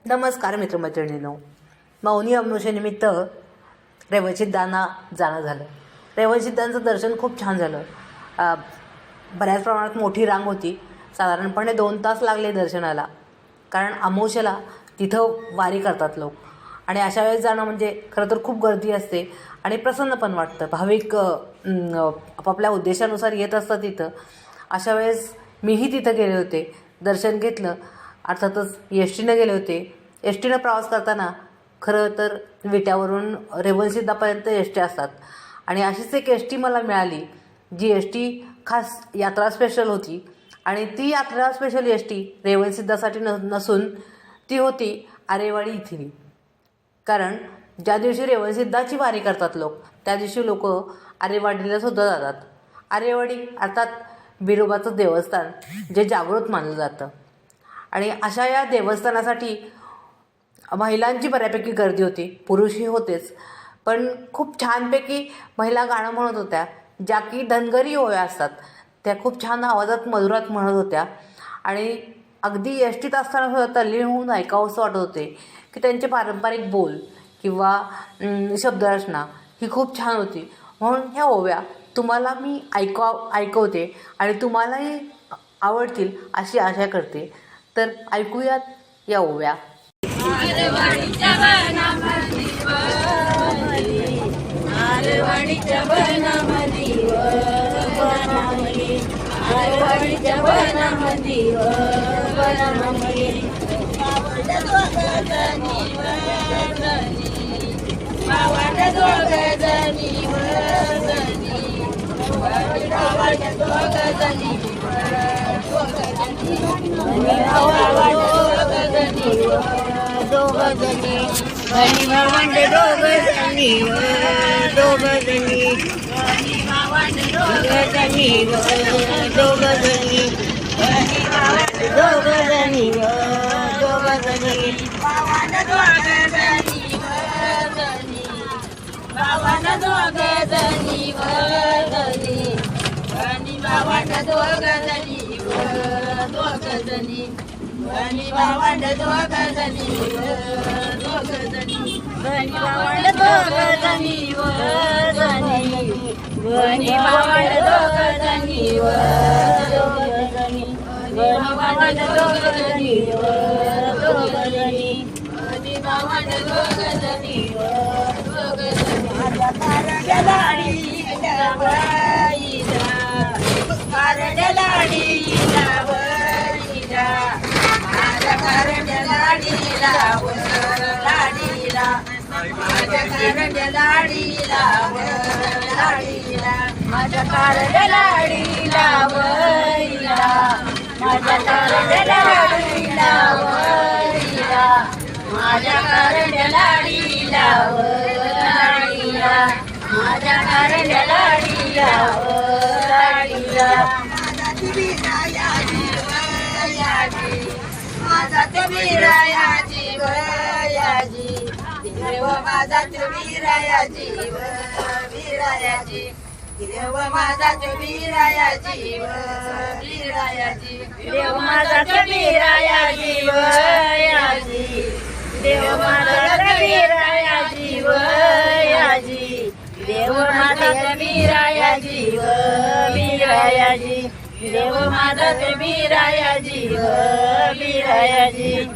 नमस्कार मित्रमैत्रिणींनो, मौनी अमावस्येनिमित्त रेवणसिद्धांना जाणं झालं. रेवणसिद्धांचं दर्शन खूप छान झालं. बऱ्याच प्रमाणात मोठी रांग होती. साधारणपणे 2 तास लागले दर्शनाला, कारण अमावस्येला तिथं वारी करतात लोक. आणि अशा वेळेस जाणं म्हणजे खरं तर खूप गर्दी असते आणि प्रसन्न पण वाटतं. भाविक आपापल्या उद्देशानुसार येत असतात तिथं. अशा वेळेस मीही तिथं गेले होते, दर्शन घेतलं. अर्थातच एस टीनं गेले होते. एस टीनं प्रवास करताना खरं तर विट्यावरून रेवणसिद्धापर्यंत एस टी असतात आणि अशीच एक एस टी मला मिळाली, जी एस टी खास यात्रा स्पेशल होती. आणि ती यात्रा स्पेशल एस टी रेवणसिद्धासाठी नसून ती होती आरेवाडी इथली. कारण ज्या दिवशी रेवणसिद्धाची वारी करतात लोक, त्या दिवशी लोक आरेवाडीला सुद्धा जातात. आरेवाडी अर्थात बिरोबाचं देवस्थान, जे जागृत मानलं जातं. आणि अशा या देवस्थानासाठी महिलांची बऱ्यापैकी गर्दी होती, पुरुषही होतेच. पण खूप छानपैकी महिला गाणं म्हणत होत्या, ज्या की धनगरी ओव्या असतात. त्या खूप छान आवाजात मधुरात म्हणत होत्या आणि अगदी एस टीत असताना सुद्धा तल्लीन होऊन ऐकावंसं वाटत होते की त्यांचे पारंपरिक बोल किंवा शब्दरचना ही खूप छान होती. म्हणून ह्या ओव्या तुम्हाला मी ऐकवते आणि तुम्हालाही आवडतील अशी आशा करते. तर ऐकूयात या ओव्या. आरेवाडीच्या वनामधी आरेवाडीच्या वनामधी आरेवाडीच्या वनामधी वनामधी पावड दोघजणी पावड दोघजणी पावड दोघजणी दोघजणी भणी भावंड दोघजणी दोघजणी भणी भावंड दोघजणी दोघजणी भणी भावंड दोघजणी दोघजणी भावंड दोघजणी भावंड दोघजणी भणी भावंड दोघजणी दोघजणी भणी भावंड दोघजणी दोघजणी भणी भावंड दोघजणी भणी भावंड दोघजणी दोघजणी भणी भावंड दोघजणी दोघजणी भणी भावंड दोघजणी दोघजणी माझ्या कारंड्याला कारंड्याला माझ्या कारंड्याला लाडीला माझ्या कारंड्याला माझ्या कारंड्याला माझ्या कारंड्याला माझ्या कारंड्याला माझ्या कारंड्याला माझा तुम्ही रायाची वयाची देव माझा तुम्ही रायाची विरायाची देव माझा तुम्ही रायाची विरायाची देव माझा तुम्ही रायाची वयाची देव माझा तुम्ही रायाची वयाची देव माझा तुम्ही रायाची विरायाची देव माझा तुम्ही रायाची विरायाची